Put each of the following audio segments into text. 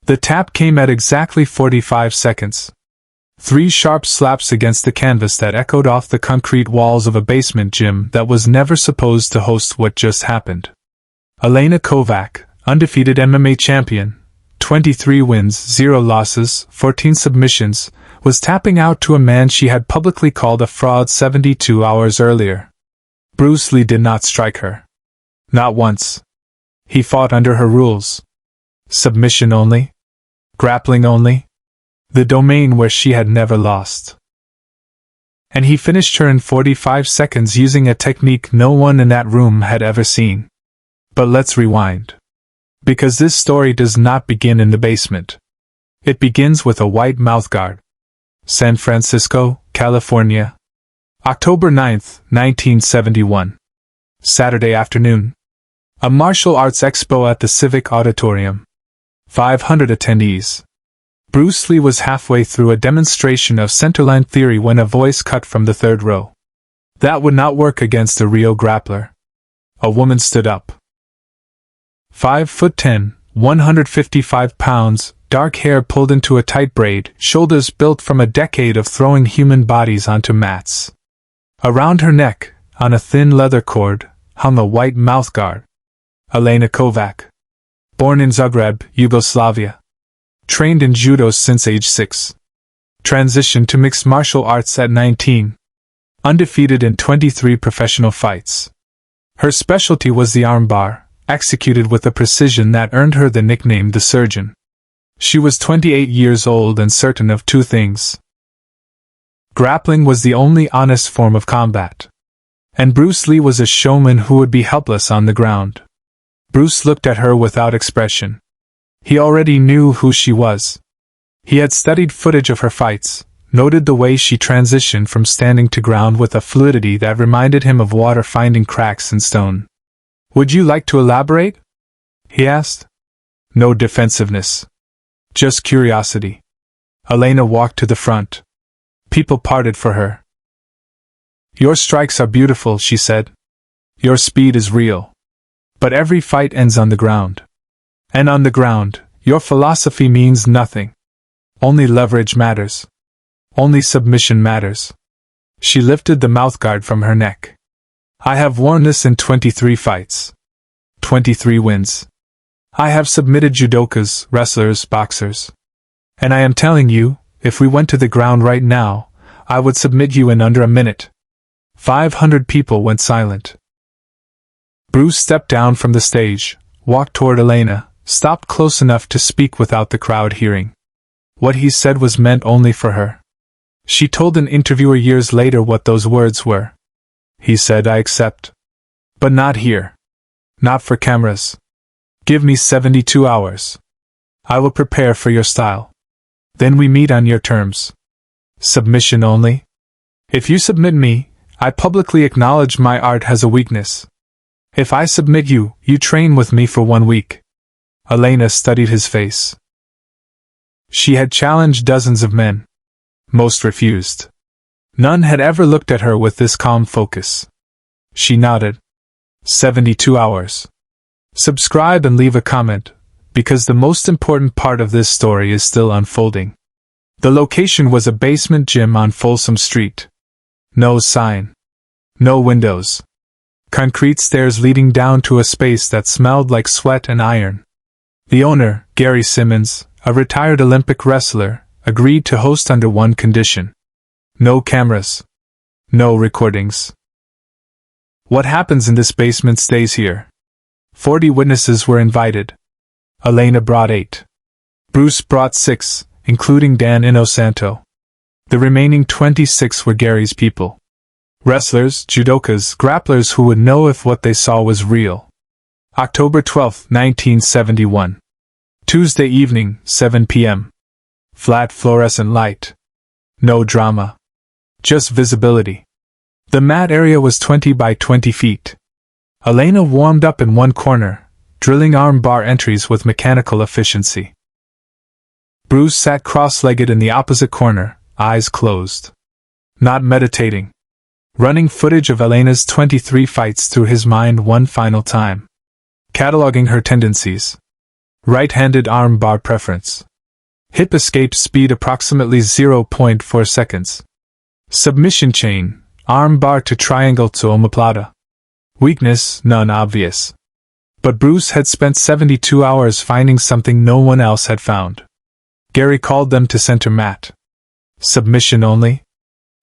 The tap came at exactly 45 seconds. 3 sharp slaps against the canvas that echoed off the concrete walls of a basement gym that was never supposed to host what just happened. Elena Kovac, undefeated MMA champion, 23 wins, 0 losses, 14 submissions, was tapping out to a man she had publicly called a fraud 72 hours earlier. Bruce Lee did not strike her. Not once. He fought under her rules. Submission only. Grappling only. The domain where she had never lost. And he finished her in 45 seconds using a technique no one in that room had ever seen. But let's rewind. Because this story does not begin in the basement. It begins with a white mouthguard. San Francisco, California. October 9, 1971. Saturday afternoon. A martial arts expo at the Civic Auditorium. 500 attendees. Bruce Lee was halfway through a demonstration of centerline theory when a voice cut from the third row. That would not work against a real grappler. A woman stood up. 5'10", 155 pounds, dark hair pulled into a tight braid, shoulders built from a decade of throwing human bodies onto mats. Around her neck, on a thin leather cord, hung a white mouthguard. Elena Kovac. Born in Zagreb, Yugoslavia. Trained in judo since age 6. Transitioned to mixed martial arts at 19. Undefeated in 23 professional fights. Her specialty was the armbar, executed with a precision that earned her the nickname the Surgeon. She was 28 years old and certain of 2 things. Grappling was the only honest form of combat. And Bruce Lee was a showman who would be helpless on the ground. Bruce looked at her without expression. He already knew who she was. He had studied footage of her fights, noted the way she transitioned from standing to ground with a fluidity that reminded him of water finding cracks in stone. "Would you like to elaborate?" he asked. No defensiveness. Just curiosity. Elena walked to the front. People parted for her. "Your strikes are beautiful," she said. "Your speed is real. But every fight ends on the ground. And on the ground, your philosophy means nothing. Only leverage matters. Only submission matters." She lifted the mouthguard from her neck. "I have worn this in 23 fights. 23 wins. I have submitted judokas, wrestlers, boxers. And I am telling you, if we went to the ground right now, I would submit you in under a minute." 500 people went silent. Bruce stepped down from the stage, walked toward Elena, stopped close enough to speak without the crowd hearing. What he said was meant only for her. She told an interviewer years later what those words were. He said, "I accept. But not here. Not for cameras. Give me 72 hours. I will prepare for your style. Then we meet on your terms. Submission only. If you submit me, I publicly acknowledge my art has a weakness. If I submit you, you train with me for 1 week." Elena studied his face. She had challenged dozens of men. Most refused. None had ever looked at her with this calm focus. She nodded. 72 hours. Subscribe and leave a comment, because the most important part of this story is still unfolding. The location was a basement gym on Folsom Street. No sign. No windows. Concrete stairs leading down to a space that smelled like sweat and iron. The owner, Gary Simmons, a retired Olympic wrestler, agreed to host under one condition. No cameras. No recordings. What happens in this basement stays here. 40 witnesses were invited. Elena brought 8. Bruce brought 6, including Dan Inosanto. The remaining 26 were Gary's people. Wrestlers, judokas, grapplers who would know if what they saw was real. October 12, 1971. Tuesday evening, 7 p.m. Flat fluorescent light. No drama. Just visibility. The mat area was 20 by 20 feet. Elena warmed up in one corner, drilling arm bar entries with mechanical efficiency. Bruce sat cross-legged in the opposite corner, eyes closed. Not meditating. Running footage of Elena's 23 fights through his mind one final time. Cataloging her tendencies. Right-handed arm bar preference. Hip escape speed approximately 0.4 seconds. Submission chain, arm bar to triangle to omoplata. Weakness, none obvious. But Bruce had spent 72 hours finding something no one else had found. Gary called them to center mat. Submission only?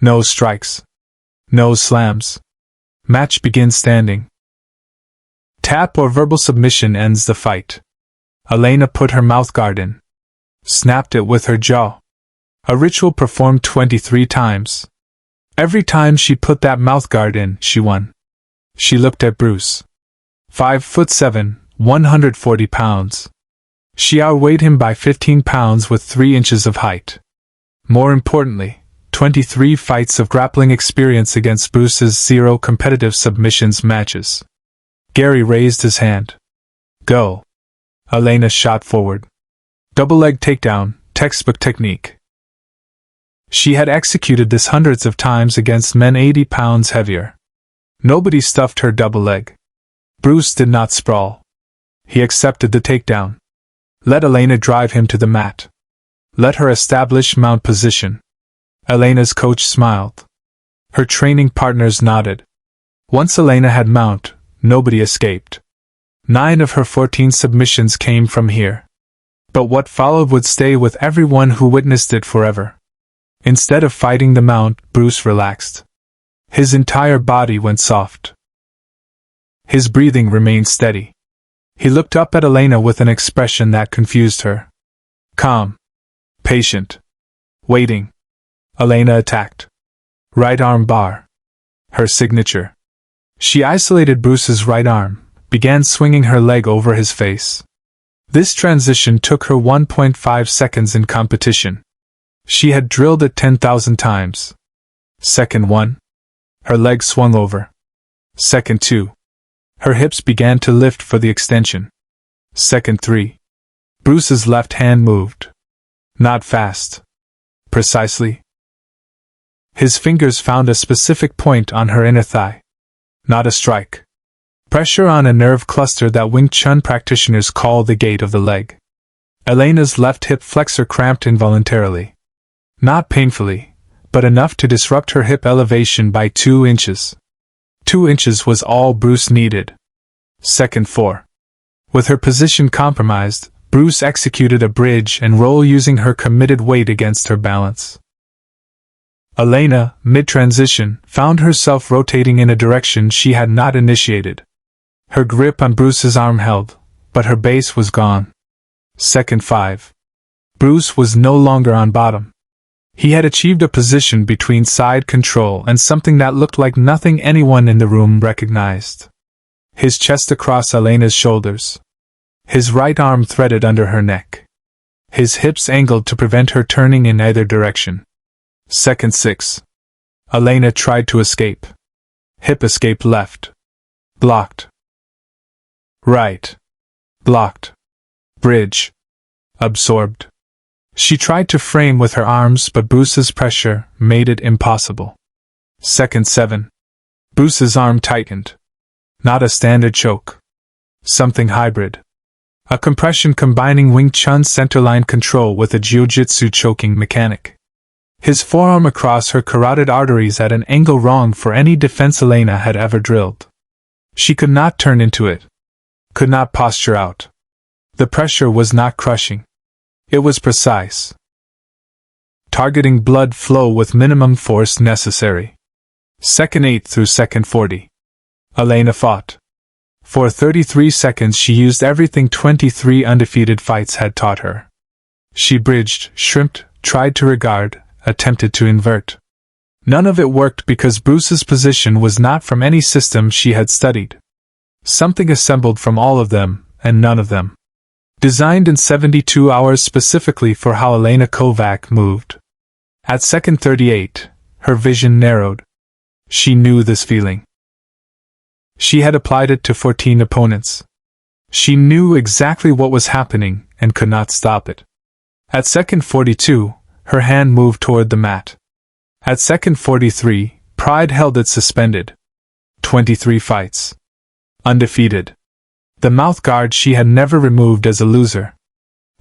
No strikes. No slams. Match begins standing. Tap or verbal submission ends the fight. Elena put her mouthguard in. Snapped it with her jaw. A ritual performed 23 times. Every time she put that mouthguard in, she won. She looked at Bruce. 5'7", 140 pounds. She outweighed him by 15 pounds with 3 inches of height. More importantly, 23 fights of grappling experience against Bruce's 0 competitive submissions matches. Gary raised his hand. Go. Elena shot forward. Double leg takedown, textbook technique. She had executed this hundreds of times against men 80 pounds heavier. Nobody stuffed her double leg. Bruce did not sprawl. He accepted the takedown. Let Elena drive him to the mat. Let her establish mount position. Elena's coach smiled. Her training partners nodded. Once Elena had mount, nobody escaped. 9 of her 14 submissions came from here. But what followed would stay with everyone who witnessed it forever. Instead of fighting the mount, Bruce relaxed. His entire body went soft. His breathing remained steady. He looked up at Elena with an expression that confused her. Calm. Patient. Waiting. Elena attacked. Right arm bar. Her signature. She isolated Bruce's right arm, began swinging her leg over his face. This transition took her 1.5 seconds in competition. She had drilled it 10,000 times. Second 1. Her leg swung over. Second 2. Her hips began to lift for the extension. Second 3. Bruce's left hand moved. Not fast. Precisely. His fingers found a specific point on her inner thigh. Not a strike. Pressure on a nerve cluster that Wing Chun practitioners call the gate of the leg. Elena's left hip flexor cramped involuntarily. Not painfully, but enough to disrupt her hip elevation by 2 inches. 2 inches was all Bruce needed. Second 4. With her position compromised, Bruce executed a bridge and roll using her committed weight against her balance. Elena, mid-transition, found herself rotating in a direction she had not initiated. Her grip on Bruce's arm held, but her base was gone. Second 5. Bruce was no longer on bottom. He had achieved a position between side control and something that looked like nothing anyone in the room recognized. His chest across Elena's shoulders. His right arm threaded under her neck. His hips angled to prevent her turning in either direction. Second 6. Elena tried to escape. Hip escape left. Blocked. Right. Blocked. Bridge. Absorbed. She tried to frame with her arms, but Bruce's pressure made it impossible. Second 7. Bruce's arm tightened. Not a standard choke. Something hybrid. A compression combining Wing Chun centerline control with a jiu-jitsu choking mechanic. His forearm across her carotid arteries at an angle wrong for any defense Elena had ever drilled. She could not turn into it. Could not posture out. The pressure was not crushing. It was precise. Targeting blood flow with minimum force necessary. Second 8 through second 40. Elena fought. For 33 seconds she used everything 23 undefeated fights had taught her. She bridged, shrimped, tried to regard, attempted to invert. None of it worked because Bruce's position was not from any system she had studied. Something assembled from all of them, and none of them. Designed in 72 hours specifically for how Elena Kovac moved. At second 38, her vision narrowed. She knew this feeling. She had applied it to 14 opponents. She knew exactly what was happening and could not stop it. At second 42, her hand moved toward the mat. At second 43, pride held it suspended. 23 fights. Undefeated. The mouthguard she had never removed as a loser.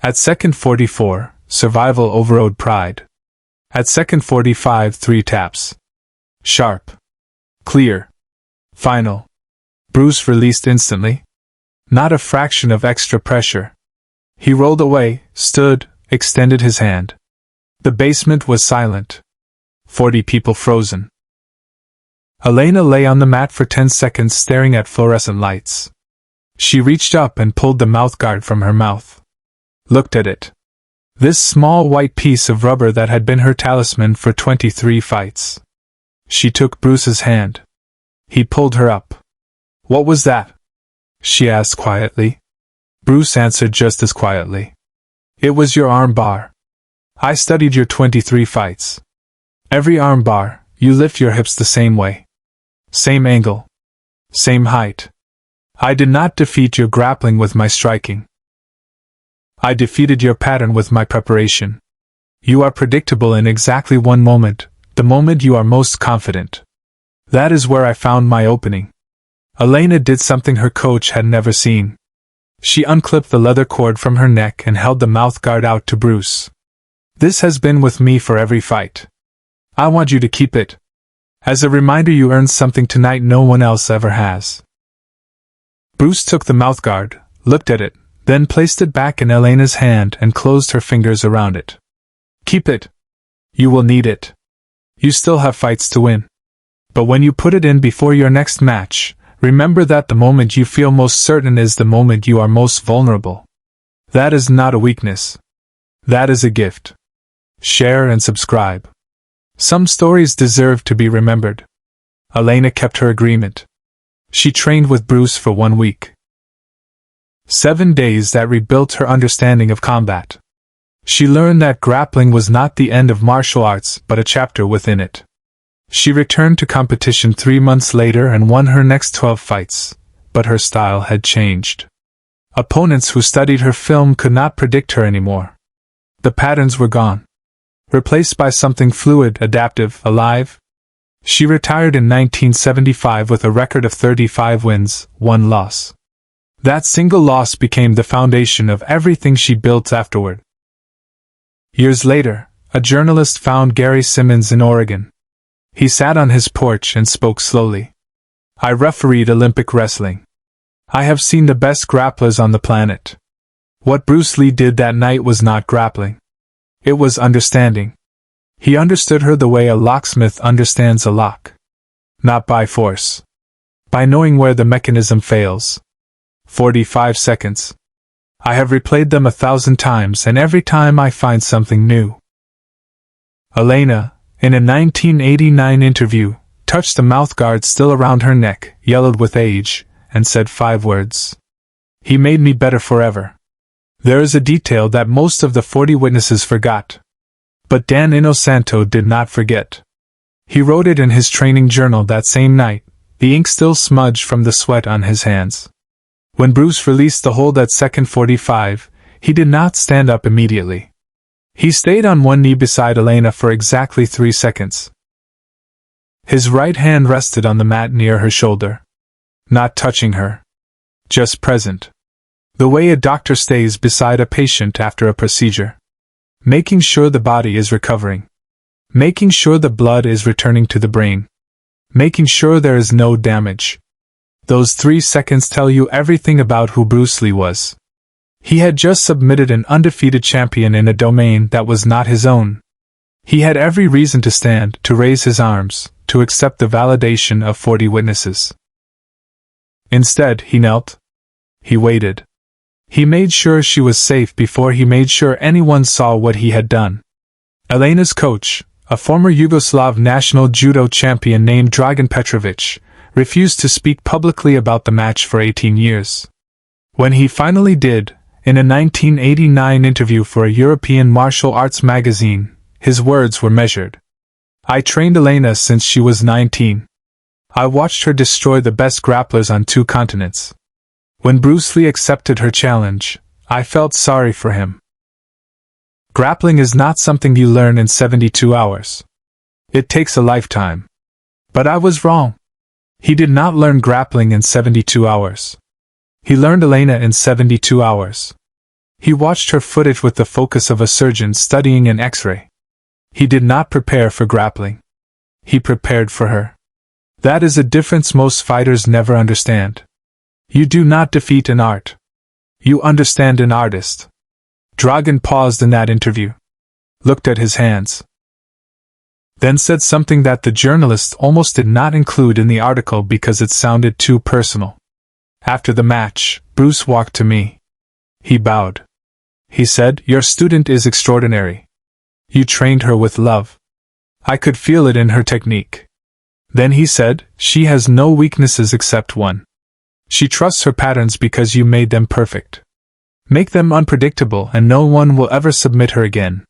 At second 44, survival overrode pride. At second 45, 3 taps. Sharp. Clear. Final. Bruce released instantly. Not a fraction of extra pressure. He rolled away, stood, extended his hand. The basement was silent. 40 people frozen. Elena lay on the mat for 10 seconds staring at fluorescent lights. She reached up and pulled the mouthguard from her mouth. Looked at it. This small white piece of rubber that had been her talisman for 23 fights. She took Bruce's hand. He pulled her up. "What was that?" she asked quietly. Bruce answered just as quietly. "It was your arm bar. I studied your 23 fights. Every arm bar, you lift your hips the same way. Same angle. Same height. I did not defeat your grappling with my striking. I defeated your pattern with my preparation. You are predictable in exactly one moment, the moment you are most confident. That is where I found my opening." Elena did something her coach had never seen. She unclipped the leather cord from her neck and held the mouthguard out to Bruce. "This has been with me for every fight. I want you to keep it. As a reminder, you earned something tonight no one else ever has." Bruce took the mouthguard, looked at it, then placed it back in Elena's hand and closed her fingers around it. "Keep it. You will need it. You still have fights to win. But when you put it in before your next match, remember that the moment you feel most certain is the moment you are most vulnerable. That is not a weakness. That is a gift. Share and subscribe. Some stories deserve to be remembered." Elena kept her agreement. She trained with Bruce for 1 week. 7 days that rebuilt her understanding of combat. She learned that grappling was not the end of martial arts but a chapter within it. She returned to competition 3 months later and won her next 12 fights, but her style had changed. Opponents who studied her film could not predict her anymore. The patterns were gone. Replaced by something fluid, adaptive, alive. She retired in 1975 with a record of 35 wins, 1 loss. That single loss became the foundation of everything she built afterward. Years later, a journalist found Gary Simmons in Oregon. He sat on his porch and spoke slowly. "I refereed Olympic wrestling. I have seen the best grapplers on the planet. What Bruce Lee did that night was not grappling. It was understanding. He understood her the way a locksmith understands a lock. Not by force. By knowing where the mechanism fails." 45 seconds. I have replayed them 1,000 times and every time I find something new. Elena, in a 1989 interview, touched the mouthguard still around her neck, yellowed with age, and said 5 words. "He made me better forever." There is a detail that most of the 40 witnesses forgot. But Dan Inosanto did not forget. He wrote it in his training journal that same night, the ink still smudged from the sweat on his hands. When Bruce released the hold at second 45, he did not stand up immediately. He stayed on one knee beside Elena for exactly 3 seconds. His right hand rested on the mat near her shoulder. Not touching her. Just present. The way a doctor stays beside a patient after a procedure. Making sure the body is recovering. Making sure the blood is returning to the brain. Making sure there is no damage. Those 3 seconds tell you everything about who Bruce Lee was. He had just submitted an undefeated champion in a domain that was not his own. He had every reason to stand, to raise his arms, to accept the validation of 40 witnesses. Instead, he knelt. He waited. He made sure she was safe before he made sure anyone saw what he had done. Elena's coach, a former Yugoslav national judo champion named Dragan Petrovic, refused to speak publicly about the match for 18 years. When he finally did, in a 1989 interview for a European martial arts magazine, his words were measured. "I trained Elena since she was 19. I watched her destroy the best grapplers on 2 continents. When Bruce Lee accepted her challenge, I felt sorry for him. Grappling is not something you learn in 72 hours. It takes a lifetime. But I was wrong. He did not learn grappling in 72 hours. He learned Elena in 72 hours. He watched her footage with the focus of a surgeon studying an X-ray. He did not prepare for grappling. He prepared for her. That is a difference most fighters never understand. You do not defeat an art. You understand an artist. Dragan paused in that interview. Looked at his hands. Then said something that the journalist almost did not include in the article because it sounded too personal. After the match, Bruce walked to me. He bowed. He said, "Your student is extraordinary. You trained her with love. I could feel it in her technique." Then he said, "She has no weaknesses except one. She trusts her patterns because you made them perfect. Make them unpredictable and no one will ever submit her again."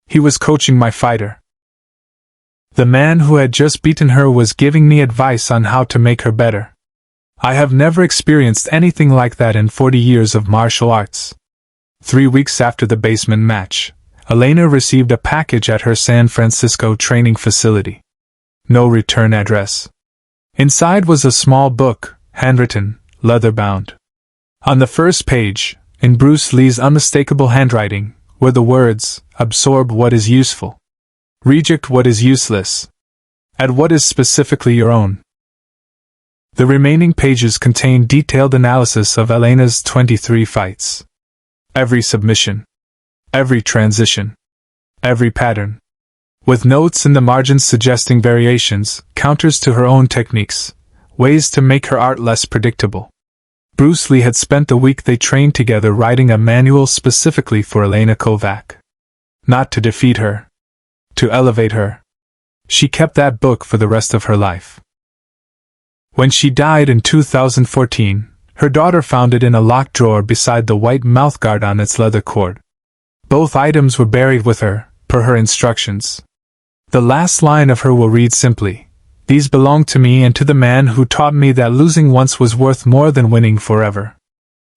He was coaching my fighter. The man who had just beaten her was giving me advice on how to make her better. I have never experienced anything like that in 40 years of martial arts. 3 weeks after the basement match, Elena received a package at her San Francisco training facility. No return address. Inside was a small book, handwritten, leather-bound. On the first page, in Bruce Lee's unmistakable handwriting, were the words, "Absorb what is useful. Reject what is useless. Add what is specifically your own." The remaining pages contain detailed analysis of Elena's 23 fights. Every submission. Every transition. Every pattern. With notes in the margins suggesting variations, counters to her own techniques, ways to make her art less predictable. Bruce Lee had spent the week they trained together writing a manual specifically for Elena Kovac. Not to defeat her. To elevate her. She kept that book for the rest of her life. When she died in 2014, her daughter found it in a locked drawer beside the white mouthguard on its leather cord. Both items were buried with her, per her instructions. The last line of her will read simply, "These belong to me and to the man who taught me that losing once was worth more than winning forever."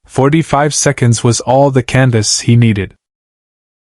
45 seconds was all the canvas he needed.